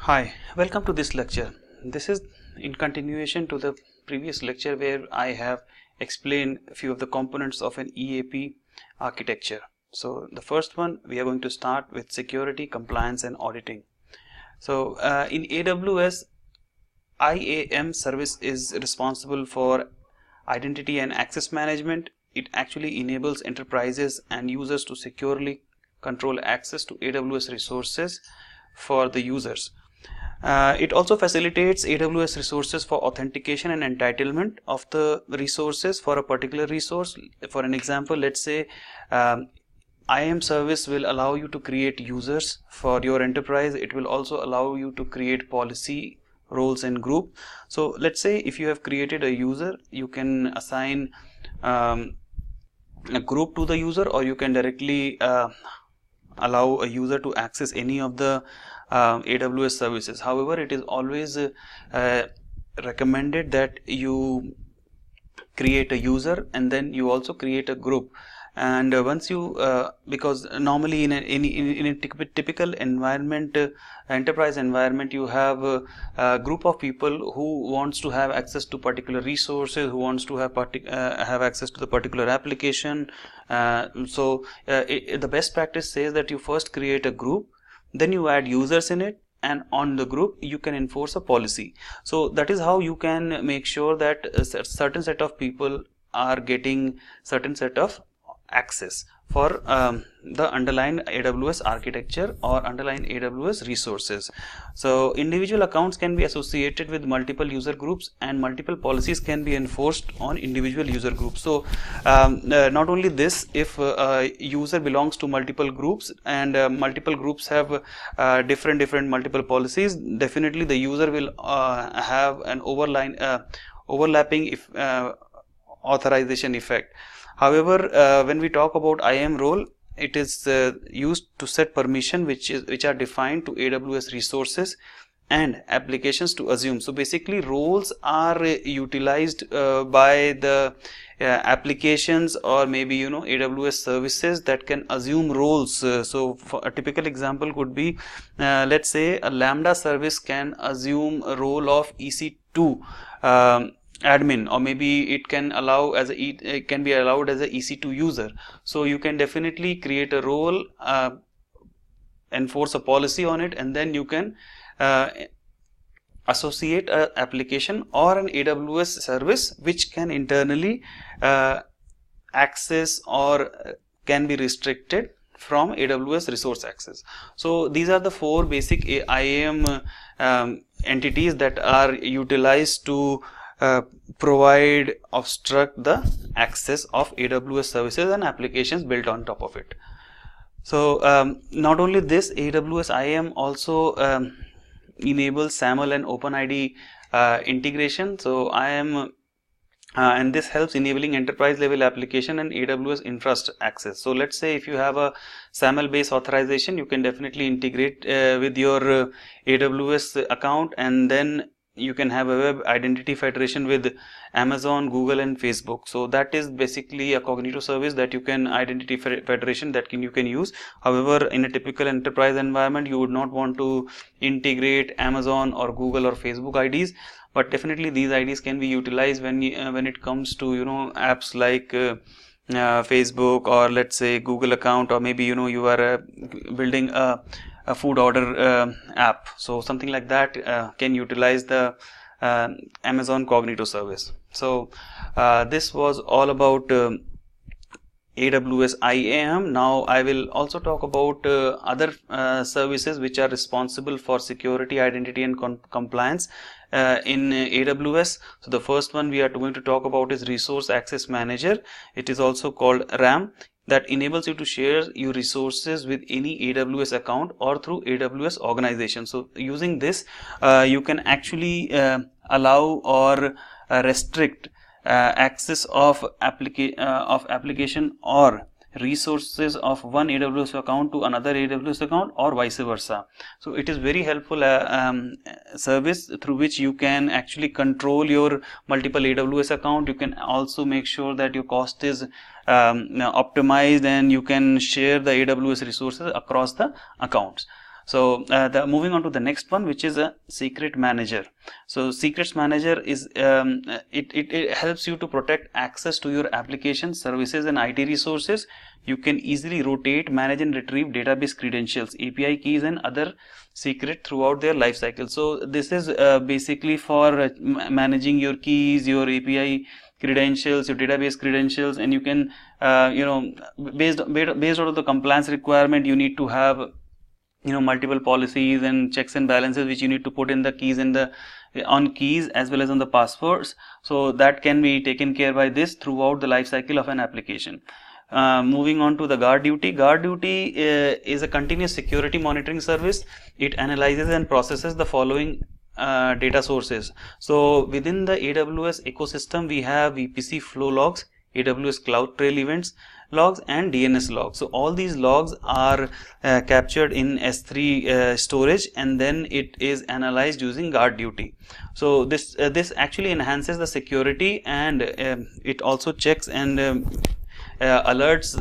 Hi, welcome to this lecture. This is in continuation to the previous lecture where I have explained a few of the components of an EAP architecture. So the first one, we are going to start with security, compliance and auditing. So in AWS, IAM Service is responsible for identity and access management. It actually enables enterprises and users to securely control access to AWS resources for the users. It also facilitates AWS resources for authentication and entitlement of the resources for a particular resource. For an example, let's say IAM service will allow you to create users for your enterprise. It will also allow you to create policy, roles and group. So let's say if you have created a user, you can assign a group to the user, or you can directly allow a user to access any of the AWS services. However, it is always recommended that you create a user and then you also create a group. And once you because normally in a typical environment, enterprise environment, you have a group of people who wants to have access to particular resources, who wants to have access to the particular application. The best practice says that you first create a group, then you add users in it, and on the group you can enforce a policy. So that is how you can make sure that a certain set of people are getting certain set of access for the underlying AWS architecture or underlying AWS resources. So individual accounts can be associated with multiple user groups, and multiple policies can be enforced on individual user groups. So not only this, if a user belongs to multiple groups and multiple groups have different multiple policies, definitely the user will have an overlapping authorization effect. However, when we talk about IAM role, it is used to set permission which are defined to AWS resources and applications to assume. So basically, roles are utilized by the applications or maybe AWS services that can assume roles. So for a typical example could be, let's say a Lambda service can assume a role of EC2 admin, or maybe it can be allowed as a EC2 user. So you can definitely create a role, enforce a policy on it, and then you can associate an application or an AWS service which can internally access or can be restricted from AWS resource access. So these are the four basic IAM entities that are utilized to obstruct the access of AWS services and applications built on top of it. So not only this, AWS IAM also enables SAML and OpenID integration. So IAM and this helps enabling enterprise level application and AWS infrastructure access. So let's say if you have a SAML based authorization, you can definitely integrate with your AWS account, and then you can have a web identity federation with Amazon, Google and Facebook. So that is basically a cognito service that you can identity federation that you can use. However, in a typical enterprise environment, you would not want to integrate Amazon or Google or Facebook IDs, but definitely these IDs can be utilized when it comes to apps like Facebook, or let's say Google account, or maybe you are building a food order app. So something like that can utilize the Amazon Cognito service. So this was all about AWS IAM. Now I will also talk about other services which are responsible for security, identity and compliance in AWS. So the first one we are going to talk about is Resource Access Manager. It is also called RAM, that enables you to share your resources with any AWS account or through AWS organization. So using this, you can actually allow or restrict access of application or resources of one AWS account to another AWS account, or vice versa. So it is very helpful service through which you can actually control your multiple AWS account. You can also make sure that your cost is optimized, and you can share the AWS resources across the accounts. So moving on to the next one, which is a secret manager. So secrets manager is it helps you to protect access to your application, services and IT resources. You can easily rotate, manage and retrieve database credentials, API keys and other secret throughout their life cycle. So this is basically for managing your keys, your API credentials, your database credentials, and you can based out of the compliance requirement, you need to have multiple policies and checks and balances which you need to put in the keys and the on keys as well as on the passwords. So that can be taken care by this throughout the life cycle of an application. Moving on to the guard duty. Guard duty is a continuous security monitoring service. It analyzes and processes the following data sources. So within the AWS ecosystem, we have VPC flow logs, AWS CloudTrail events logs and DNS logs. So all these logs are captured in S3 storage, and then it is analyzed using guard duty. So this actually enhances the security, and it also checks and alerts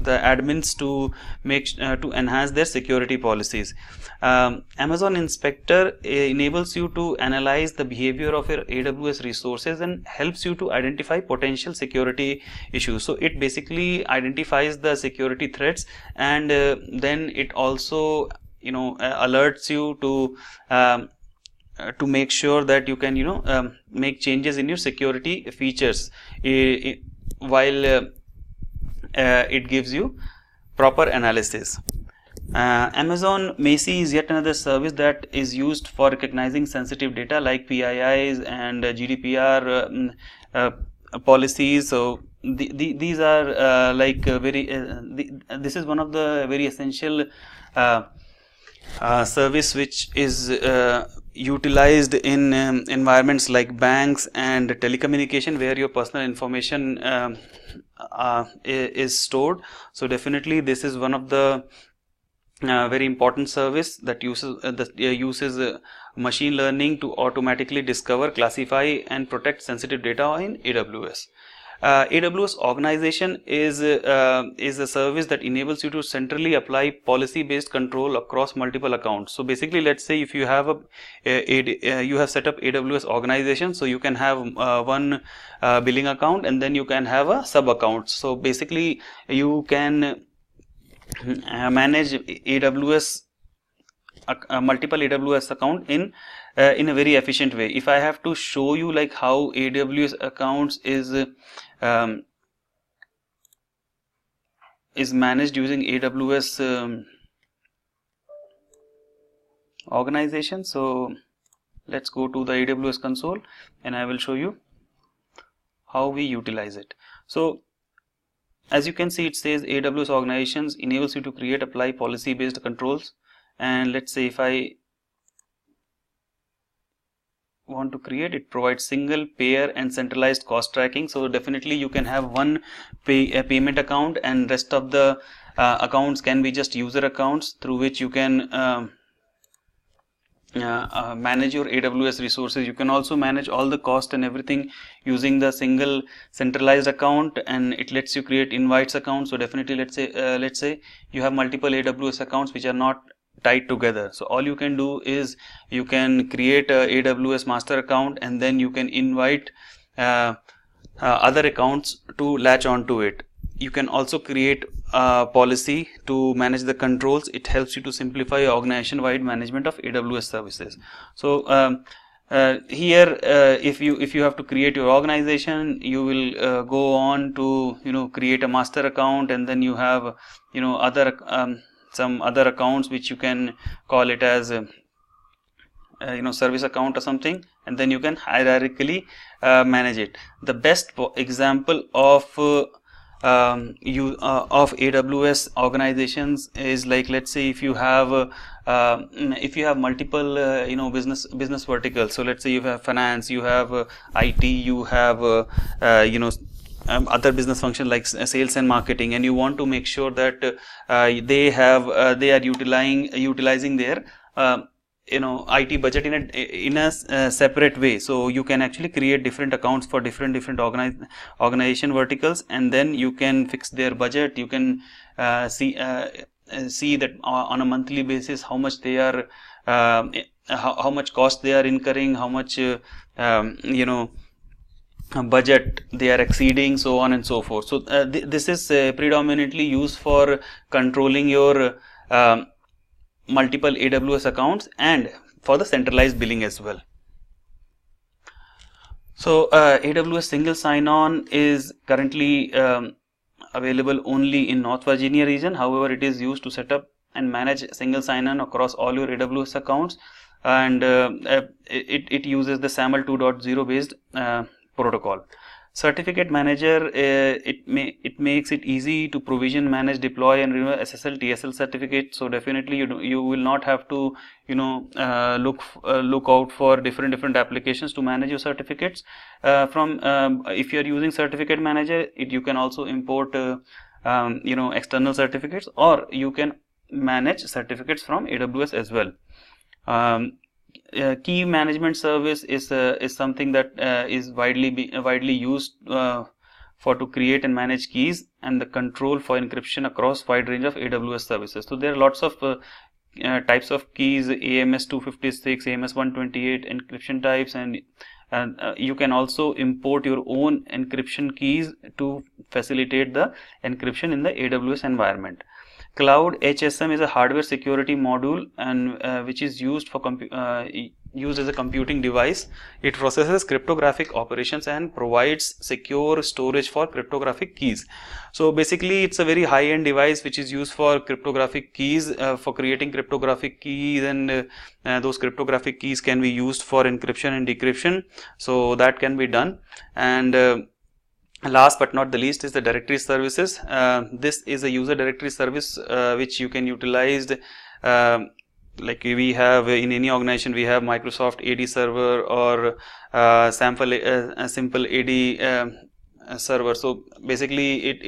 the admins to make to enhance their security policies. Amazon Inspector enables you to analyze the behavior of your AWS resources and helps you to identify potential security issues. So it basically identifies the security threats, and then it also alerts you to make sure that you can make changes in your security features while it gives you proper analysis. Amazon Macy is yet another service that is used for recognizing sensitive data like PIIs and GDPR policies. So these are this is one of the very essential service which is utilized in environments like banks and telecommunication, where your personal information is stored. So definitely this is one of the very important service that uses machine learning to automatically discover, classify and protect sensitive data in AWS. AWS Organization is a service that enables you to centrally apply policy-based control across multiple accounts. So basically, let's say if you have you have set up AWS Organization, so you can have one billing account, and then you can have a sub account. So basically, you can manage AWS multiple AWS account in a very efficient way. If I have to show you like how AWS accounts is managed using AWS organization, so let's go to the AWS console and I will show you how we utilize it. So as you can see, it says AWS organizations enables you to create, apply policy based controls. And let's say if I want to create, it provides single payer and centralized cost tracking. So definitely you can have one payment account, and rest of the accounts can be just user accounts through which you can manage your AWS resources. You can also manage all the cost and everything using the single centralized account, and it lets you create invites accounts. So definitely let's say you have multiple AWS accounts which are not tied together. So all you can do is you can create a AWS master account, and then you can invite other accounts to latch onto it. You can also create a policy to manage the controls. It helps you to simplify organization-wide management of AWS services. So here if you have to create your organization, you will go on to create a master account, and then you have other some other accounts which you can call it as service account or something, and then you can hierarchically manage it. The best example of AWS organizations is like, let's say if you have multiple business verticals. So let's say you have finance, you have IT, you have other business functions like sales and marketing, and you want to make sure that they are utilizing their IT budget in a separate way. So you can actually create different accounts for different organization verticals, and then you can fix their budget. You can see see that on a monthly basis how much they are how much cost they are incurring, how much budget they are exceeding, so on and so forth. So this is predominantly used for controlling your multiple AWS accounts and for the centralized billing as well. So AWS single sign-on is currently available only in North Virginia region. However, it is used to set up and manage single sign-on across all your AWS accounts, and it uses the SAML 2.0 based protocol. Certificate manager, it makes it easy to provision, manage, deploy and renew SSL TSL certificate. So definitely you will not have to look out for different applications to manage your certificates. If you are using certificate manager, you can also import external certificates, or you can manage certificates from AWS as well. Key management service is something that is widely used for to create and manage keys and the control for encryption across wide range of AWS services. So there are lots of types of keys: AMS 256, AMS 128 encryption types, and you can also import your own encryption keys to facilitate the encryption in the AWS environment. Cloud HSM is a hardware security module, and which is used for used as a computing device. It processes cryptographic operations and provides secure storage for cryptographic keys. So basically, it's a very high-end device which is used for cryptographic keys, for creating cryptographic keys, and those cryptographic keys can be used for encryption and decryption. So that can be done. And last but not the least is the directory services. This is a user directory service which you can utilize. Like we have in any organization, we have Microsoft AD server or simple AD server. So basically,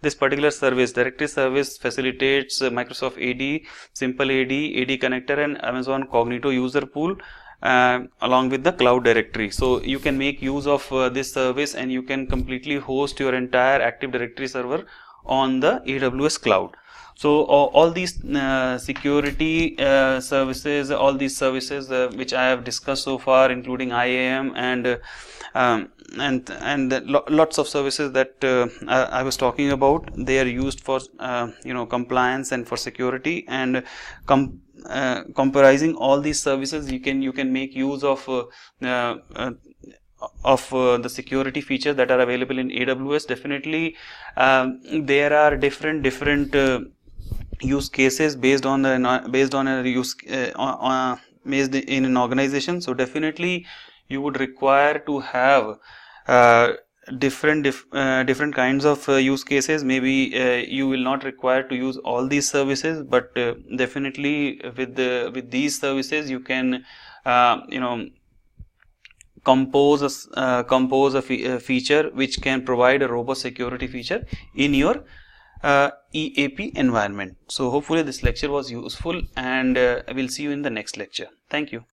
this particular service, directory service, facilitates Microsoft AD, simple AD, AD connector, and Amazon Cognito user pool, along with the cloud directory. So you can make use of this service, and you can completely host your entire Active Directory server on the AWS cloud. So all these security services, all these services which I have discussed so far, including IAM and lots of services that I was talking about, they are used for compliance and for security. And comprising all these services, you can make use of the security features that are available in AWS. Definitely, there are different use cases based on in an organization. So definitely, you would require to have different kinds of use cases. Maybe you will not require to use all these services, but definitely with these services you can compose a feature which can provide a robust security feature in your EAP environment. So hopefully this lecture was useful, and I will see you in the next lecture. Thank you.